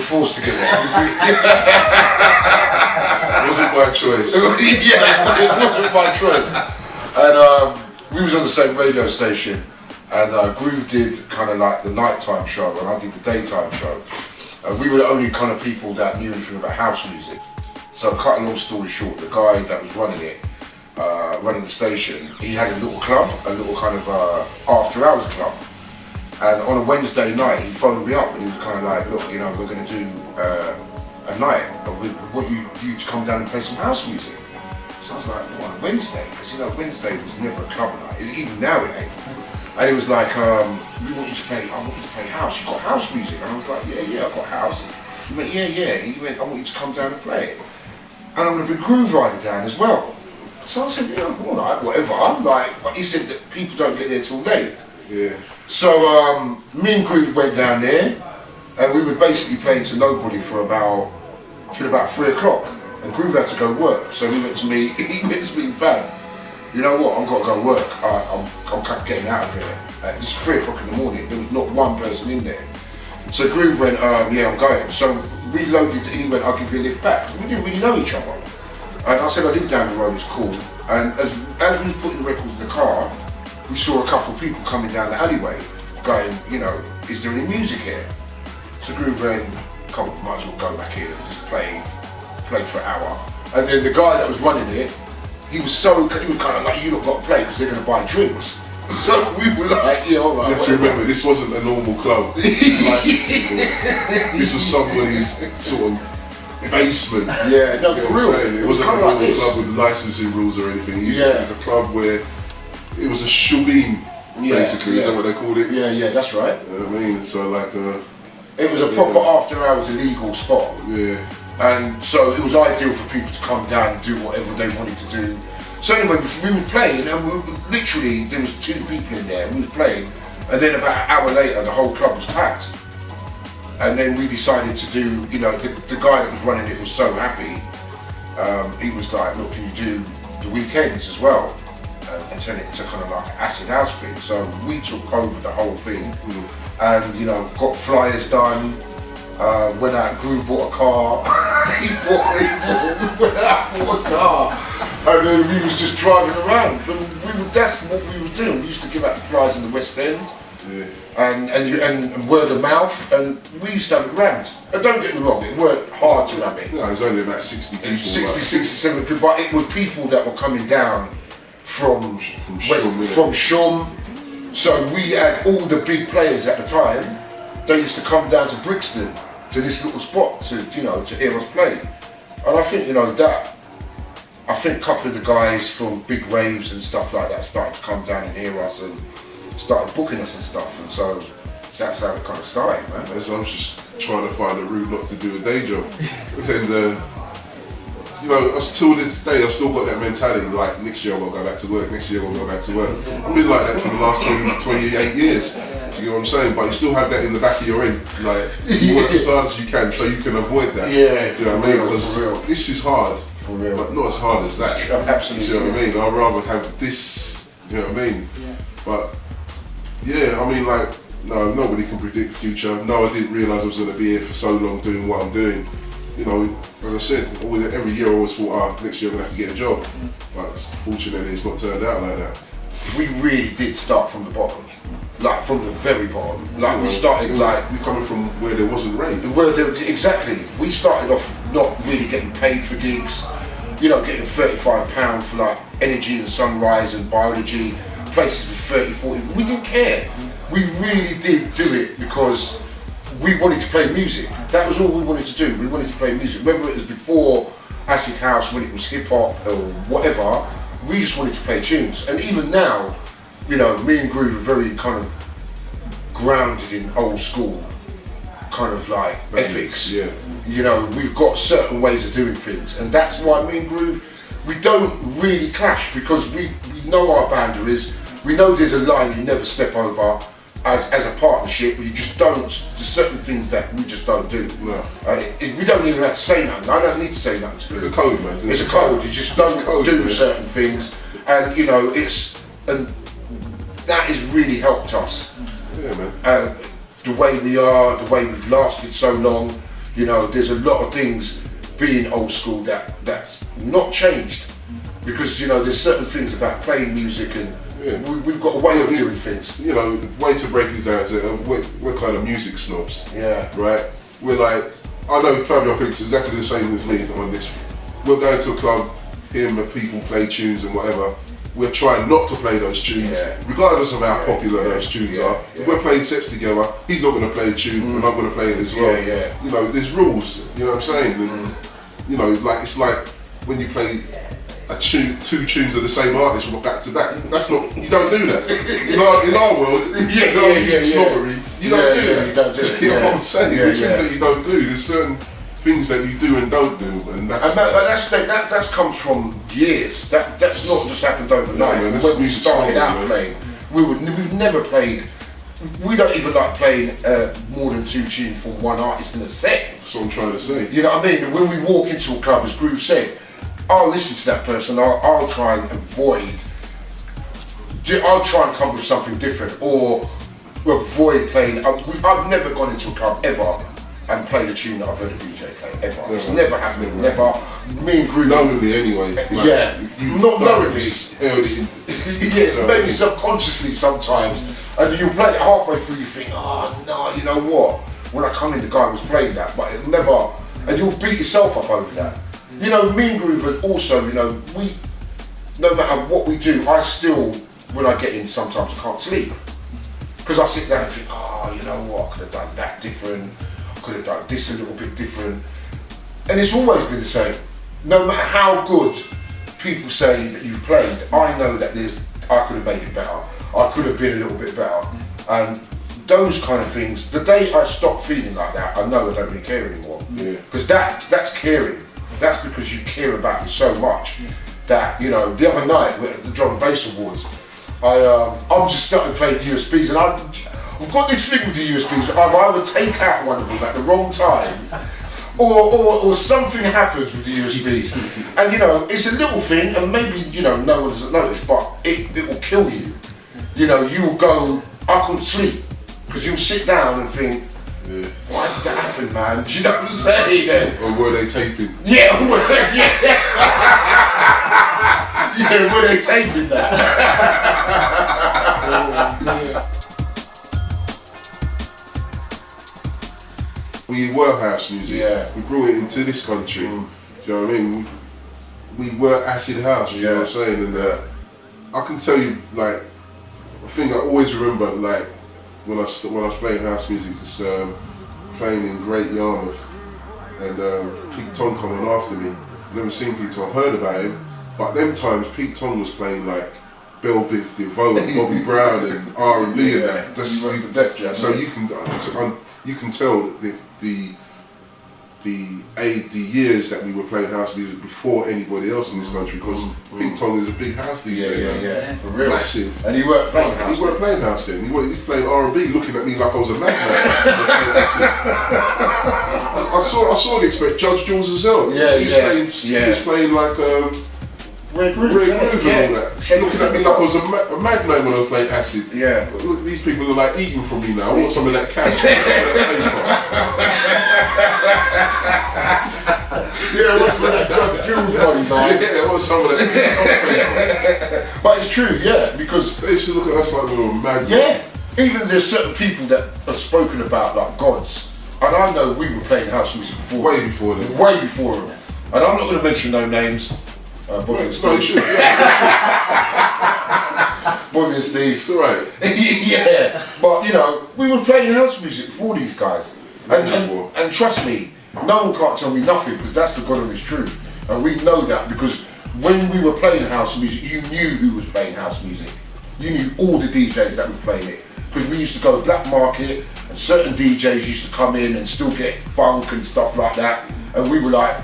forced to get it. It wasn't my choice. Yeah, it wasn't my choice. And we was on the same radio station, and Groove did kind of like the nighttime show, and I did the daytime show. And we were the only kind of people that knew anything about house music. So, cut a long story short, the guy that was running it, running the station, he had a little club, a little kind of after hours club. And on a Wednesday night, he phoned me up and he was kind of like, look, you know, we're going to do a night, but we want you to come down and play some house music. So I was like, what, a Wednesday? Because, you know, Wednesday was never a club night, even now it ain't. And he was like, we want you to play, I want you to play house, you got house music? And I was like, yeah, I got house. He went, yeah. He went, I want you to come down and play it. And I'm going to bring Grooverider down as well. So I said, yeah, all right, whatever. But he said that people don't get there till late. Yeah. So me and Groove went down there, and we were basically playing to nobody for about 3 o'clock. And Groove had to go work, so he went to me, Fab, you know what, I've got to go work. I'm getting out of here. It's 3 o'clock in the morning. There was not one person in there. So Groove went, yeah, I'm going. So we loaded, he went, I'll give you a lift back. We didn't really know each other. And I said, I live down the road, it's cool. And as we was putting the records in the car, we saw a couple of people coming down the alleyway, going, you know, is there any music here? So Groove went, come on, might as well go back here and just play for an hour. And then the guy that was running it, he was kind of like, you lot got to play because they're going to buy drinks. So we were like, yeah, all right. Let's remember, this wasn't a normal club. This was somebody's sort of basement. Yeah, no, for real. It wasn't a normal club with licensing rules or anything. Yeah. It was a club where it was a shubeen, basically. Is that what they called it? Yeah, that's right. You know what I mean? So like it was a proper after hours illegal spot. Yeah. And so it was ideal for people to come down and do whatever they wanted to do. So anyway, we were playing, and literally there was 2 people in there, and we were playing, and then about an hour later the whole club was packed. And then we decided to do, you know, the guy that was running it was so happy, he was like, look, can you do the weekends as well? And turn it into kind of like an acid house thing. So we took over the whole thing, and you know, got flyers done. Went out, Groove bought a car. he went out, bought a car, and then we was just driving around. And that's what we was doing. We used to give out the flyers in the West End, and word of mouth, and we used to have it round. And don't get me wrong, it weren't hard to have it. No, it was only about 60 people. 67 people, but it was people that were coming down from Shum. So we had all the big players at the time. They used to come down to Brixton, to this little spot, to hear us play. And I think, I think a couple of the guys from big raves and stuff like that started to come down and hear us and started booking us and stuff. And so that's how it kind of started, man. So I was just trying to find a route not to do a day job. And till this day, I've still got that mentality, like, next year I'm going to go back to work, next year I'm going to go back to work. I've been like that for the last 28 years. You know what I'm saying? But you still have that in the back of your head. Like, you work as hard as you can so you can avoid that. Yeah, you know what I mean? Because this is hard. For real. But not as hard as that. Absolutely. You know what I mean? I'd rather have this, you know what I mean? Yeah. But, yeah, I mean, like, no, nobody can predict the future. No, I didn't realise I was going to be here for so long doing what I'm doing. You know, as I said, every year I always thought, next year I'm going to have to get a job. But fortunately, it's not turned out like that. We really did start from the bottom. Like, from the very bottom. Like, we started like... We're coming from where there wasn't rain. Exactly. We started off not really getting paid for gigs. You know, getting £35 for like energy and sunrise and biology. Places with 30, 40. We didn't care. We really did do it because we wanted to play music. That was all we wanted to do. We wanted to play music. Whether it was before acid house, when it was hip hop or whatever, we just wanted to play tunes. And even now, you know, me and Groove are very kind of grounded in old school kind of like ethics. Yeah. You know, we've got certain ways of doing things, and that's why me and Groove, we don't really clash, because we know our boundaries. We know there's a line you never step over. As a partnership, you just don't. There's certain things that we just don't do. No. And we don't even have to say nothing. I don't need to say nothing to It's a code, man. It's a code. You just don't do certain things, and you know that has really helped us. Yeah, man. The way we are, the way we've lasted so long. You know, there's a lot of things being old school that's not changed, because you know there's certain things about playing music and we've got a way of doing things. You know, the way to break these down is we're kind of music snobs. Yeah. Right? We're like, I know Fabio thinks exactly the same as me on this. We're going to a club, hearing the people play tunes and whatever. We're trying not to play those tunes, regardless of how popular those tunes are. If we're playing sets together, he's not going to play a tune and I'm going to play it as well. You know, there's rules, you know what I'm saying? And, you know, like it's like when you play two tunes of the same artist from back to back. That's not, you don't do that. In our world, music snobbery, you don't do that. You don't do it. You know what I'm saying? There's things that you don't do. There's certain things that you do and don't do, and that's comes from years. That's not just happened overnight. No, when we started out playing, we've never played. We don't even like playing more than 2 tunes from one artist in a set. That's what I'm trying to say. You know what I mean? And when we walk into a club, as Groove said, I'll listen to that person. I'll try and avoid. I'll try and come up with something different, or avoid playing. I've never gone into a club ever and played a tune that I've heard a DJ play ever. It's never happened. Never. Me and Groove. Knowingly, anyway. Not knowingly. Yes, maybe subconsciously sometimes. And you play it halfway through, you think, oh no, you know what? When I come in, the guy was playing that, but it never. And you'll beat yourself up over that. You know, me and Groove also, you know, no matter what we do, I still, when I get in, sometimes I can't sleep. Because I sit down and think, oh, you know what, I could have done that different, I could have done this a little bit different. And it's always been the same. No matter how good people say that you've played, I know that I could have made it better. I could have been a little bit better. And those kind of things, the day I stop feeling like that, I know I don't really care anymore. Because that's caring. That's because you care about it so much that, you know, the other night at the Drum and Bass Awards, I'm just starting playing USBs, and I've got this thing with the USBs. I've either take out one of them at the wrong time, or something happens with the USBs. And you know, it's a little thing, and maybe, you know, no one doesn't notice, but it will kill you. You know, you will go, I couldn't sleep, because you'll sit down and think, why did that happen, man? Do you know what I'm saying? Or were they taping? Yeah, were they taping that? We were house music. We brought it into this country. Do you know what I mean? We were acid house. You know what I'm saying? And I can tell you, like, a thing I always remember, like, when I was playing house music, is playing in Great Yarmouth, and Pete Tong coming after me. Never seen Pete Tong, heard about him, but them times Pete Tong was playing like Bell Biv DeVoe and Bobby Brown and R&B and that. So you can tell that the years that we were playing house music before anybody else in this country, because Pete Tong is a big house DJ. For real. Massive. And he weren't playing house. He weren't playing house then. He was playing R&B, looking at me like I was a madman. I saw the expect Judge Jules as well. He was playing like Red Groove and all that. Looking at me like I was a madman when I was playing acid. Look, these people are like eating from me now. I want some of that cash. What's some of that Judge Jules money, man? I want some of that. But it's true, because they used to look at us like we were mad. Even there's certain people that are spoken about like gods, and I know we were playing house music before. Way before them. Way before them. And I'm not going to mention no names. Bobby and Steve. Bobby and Steve. It's alright. But you know, we were playing house music for these guys. And trust me, no one can't tell me nothing, because that's the God honest truth. And we know that because when we were playing house music, you knew who was playing house music. You knew all the DJs that were playing it. Because we used to go black market, and certain DJs used to come in and still get funk and stuff like that. And we were like,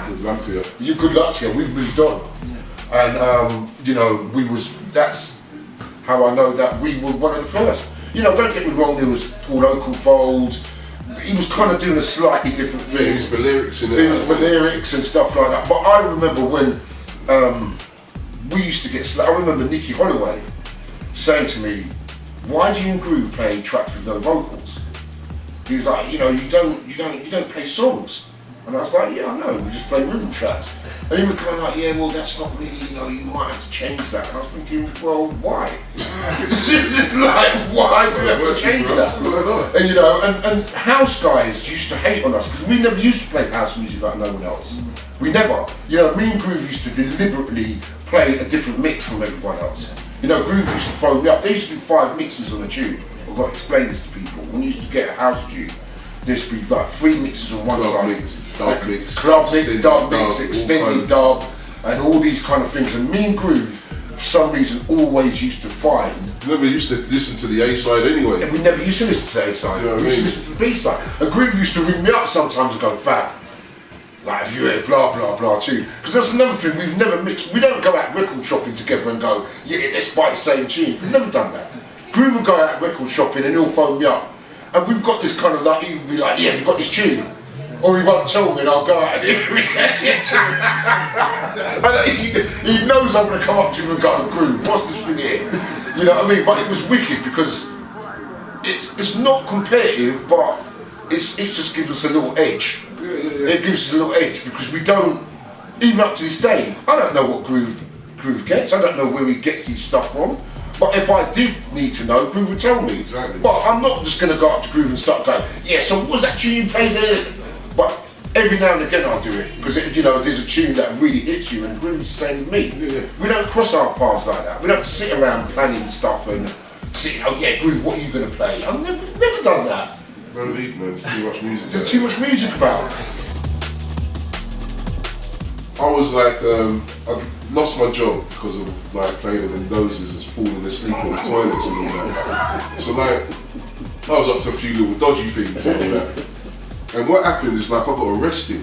good luck to you. You good luck to you. We've moved on, and you know, that's how I know that we were one of the first. You know, don't get me wrong. There was Paul Oakenfold. He was kind of doing a slightly different thing. His lyrics and lyrics and stuff like that. But I remember when we used to get. I remember Nicky Holloway saying to me, "Why do you and Groove play tracks with no vocals?" He was like, you know, you don't play songs. And I was like, yeah, I know, we just play rhythm tracks. And he was kind of like, yeah, well, that's not really, you know, you might have to change that. And I was thinking, well, why? Like, why do we have to change that? And you know, and house guys used to hate on us because we never used to play house music like no one else. We never. You know, me and Groove used to deliberately play a different mix from everyone else. You know, Groove used to phone me up. They used to do 5 mixes on a tune. I've got to explain this to people. When you used to get a house tune, there used to be like 3 mixes on one Club side. mix, dub mix, club mix, dub mix, dub, extended dub, and all these kind of things. And me and Groove, for some reason, always used to find. You never used to listen to the A side anyway. And we never used to listen to the A side. You know we used to listen to the B side. And Groove used to ring me up sometimes and go, Fab, like, have you heard blah blah blah too? Because that's another thing, we've never mixed. We don't go out record shopping together and go, yeah, let's buy the same tune. We've never done that. Groove would go out record shopping and he'll phone me up. And we've got this kind of like, he'll be like, yeah, we've got this tune. Or he won't tell me and I'll go out and hear it. And he knows I'm going to come up to him and go, Groove, what's this thing here? You know what I mean? But it was wicked because it's not competitive, but it just gives us a little edge. It gives us a little edge because we don't, even up to this day, I don't know what Groove gets. I don't know where he gets his stuff from. But if I did need to know, Groove would tell me. Exactly. But I'm not just going to go up to Groove and start going, yeah, so what was that tune you played there? But every now and again I'll do it because you know there's a tune that really hits you, and Groove's the same with me. Yeah. We don't cross our paths like that. We don't sit around planning stuff and see, oh yeah, Groove, what are you going to play? I've never done that. No need, man. There's too much music. There's too much music about. I was like, I lost my job because of like playing in dozes and falling asleep on the toilets and all that. So like, I was up to a few little dodgy things and all that. And what happened is like I got arrested,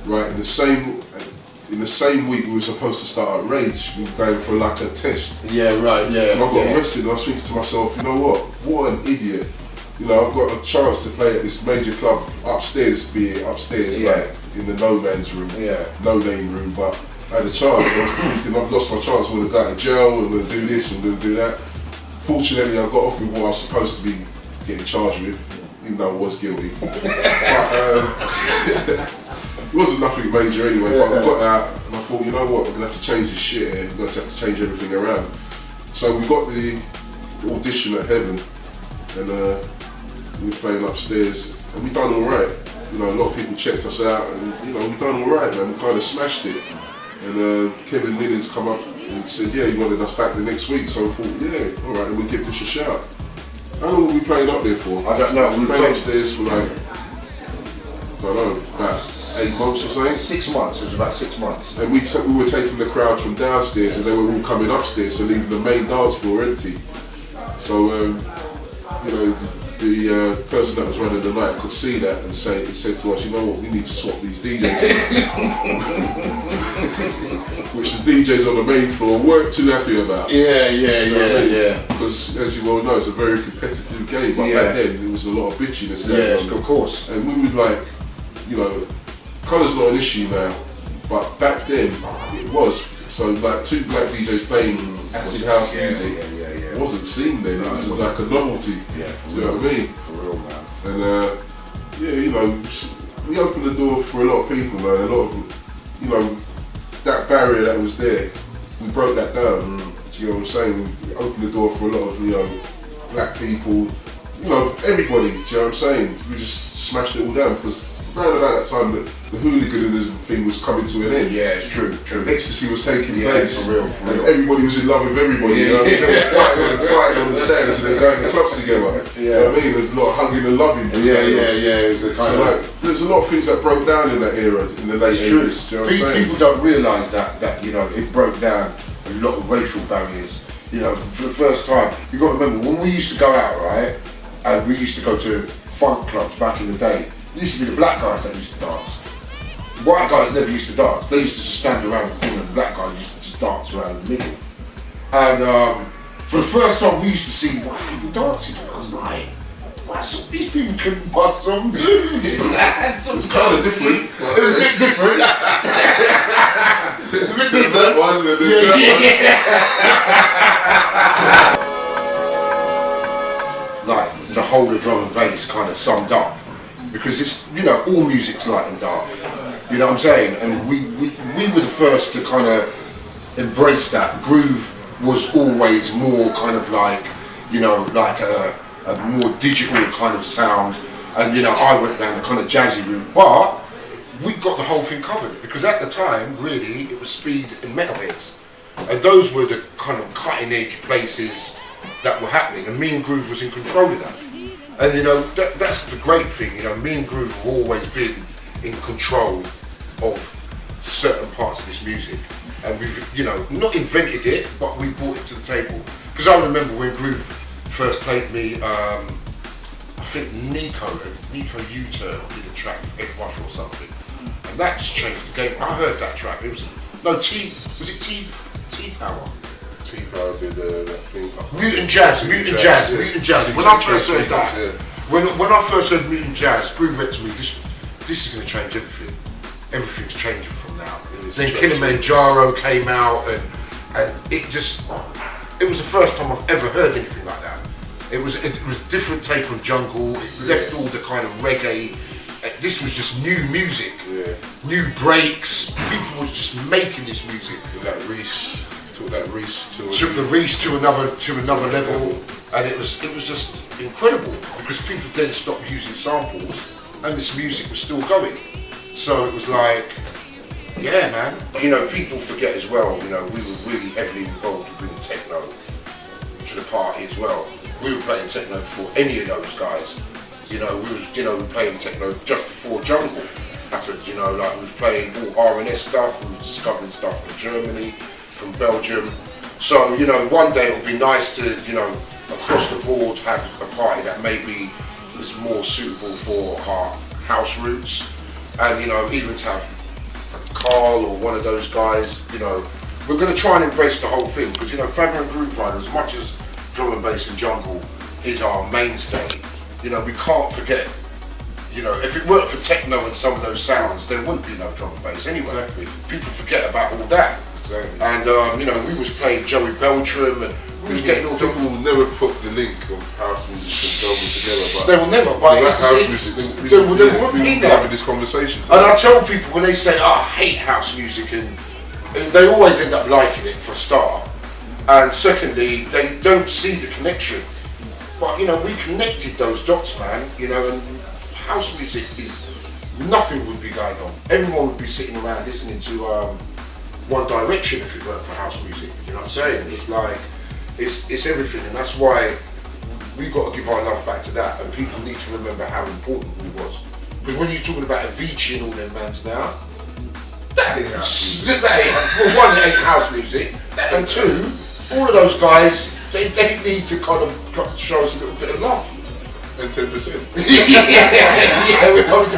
right? In the same week we were supposed to start at Rage. We were going for like a test. Yeah, right, yeah. And I got arrested and I was thinking to myself, you know what an idiot. You know, I've got a chance to play at this major club upstairs, like in the no man's room, no name room, but I had a chance. I was thinking I've lost my chance, I'm gonna go to jail, I'm gonna do this, I'm gonna do that. Fortunately I got off with what I was supposed to be getting charged with, even though I was guilty. But it wasn't nothing major anyway, but I got out and I thought, you know what, I'm gonna have to change this shit here, I'm gonna have to change everything around. So we got the audition at Heaven and we were playing upstairs and we done alright. You know, a lot of people checked us out and you know, we done alright, man, we kind of smashed it. And Kevin Millings come up and said, yeah, he wanted us back the next week, so I thought, yeah, alright, then we'll give this a shout. How long were we playing up there for? I don't know. We played upstairs for like, I don't know, about 8 months or something. 6 months, it was about 6 months. And we were taking the crowd from downstairs and they were all coming upstairs, so leaving the main dance floor empty. So, you know, the person that was running the night could see that and said to us, you know what, we need to swap these DJs. Which the DJs on the main floor weren't too happy about. Yeah. Because as you well know, it's a very competitive game, but back then there was a lot of bitchiness going on. Of course. And we would like, you know, colour's not an issue now, but back then it was. So like 2 black DJs playing acid house music, it wasn't seen then, it was like a novelty. Yeah, you know what I mean? For real, man. And yeah, you know, we opened the door for a lot of people, man. A lot of, you know, that barrier that was there, we broke that down. Do you know what I'm saying? We opened the door for a lot of, you know, black people, you know, everybody. Do you know what I'm saying? We just smashed it all down because around about that time the hooliganism thing was coming to an end. Yeah, it's true. Ecstasy was taking place. For real. And everybody was in love with everybody. You know? They were fighting on the stands and then going to clubs together. You know what I mean? There's a lot of hugging and loving. It was a kind so like, there's a lot of things that broke down in that era, in the late 80s. Do you know what I'm saying? People don't realise that, you know, it broke down a lot of racial barriers. You know, for the first time, you've got to remember, when we used to go out, right, and we used to go to funk clubs back in the day, it used to be the black guys that used to dance. White guys never used to dance. They used to just stand around the corner and the black guys used to just dance around the middle. And for the first time we used to see white people dancing. I was like, wow, these people can bust some moves. It's kind of different. It was a bit different. There's that one, and there's that one. like the whole of drum and bass kind of summed up, because it's, you know, all music's light and dark, you know what I'm saying, and we were the first to kind of embrace that. Groove was always more kind of like, you know, like a more digital kind of sound, and you know, I went down the kind of jazzy route, but we got the whole thing covered, because at the time, really, it was speed and metalheads, and those were the kind of cutting edge places that were happening, and me and Groove was in control of that. And you know, that's the great thing, you know, me and Groove have always been in control of certain parts of this music, and we've, you know, not invented it, but we brought it to the table. Because I remember when Groove first played me, I think Nico U-Turn did a track with Ed Rush or something, and that just changed the game. I heard that track, it was, no, was it T-Power? T-Power did that thing. Mutant Jazz. When I first heard that, when I first heard Mutant Jazz, Groove went to me, this is going to change everything. Everything's changing from now. Then Kilimanjaro came out, and it was the first time I've ever heard anything like that. It was a different take on jungle. It left all the kind of reggae. This was just new music, new breaks. People were just making this music. Took the Reese to another level, and it was just incredible, because people then stopped using samples, and this music was still going. So it was like, yeah, man. You know, people forget as well. You know, we were really heavily involved with bringing techno to the party as well. We were playing techno before any of those guys. You know, we were playing techno just before jungle happened. You know, like we was playing all R&S stuff. We were discovering stuff from Germany, from Belgium. So, you know, one day it would be nice to, you know, across the board have a party that maybe was more suitable for our house roots, and, you know, even to have Carl or one of those guys. You know, we're going to try and embrace the whole thing, because, you know, Fabio Grooverider, as much as drum and bass and jungle is our mainstay, you know, we can't forget, you know, if it weren't for techno and some of those sounds, there wouldn't be no drum and bass anyway. Exactly. People forget about all that. Exactly. And you know, we was playing Joey Beltram, and we was getting all the... People will never put the link of house music and jungle together, but they will never, but it's house music, they won't be there. Having this conversation today. And I tell people, when they say, oh, I hate house music, and they always end up liking it for a start, and secondly, they don't see the connection. But, you know, we connected those dots, man, you know, and house music is, nothing would be going on. Everyone would be sitting around listening to One Direction if it weren't for house music, you know what I'm saying? It's like, it's everything, and that's why we've got to give our love back to that, and people need to remember how important we was. Because when you're talking about Avicii and all them bands now, that ain't house music. Well, one, it ain't house music, and two, all of those guys, they need to kind of show us a little bit of love. And 10%. yeah, we're coming to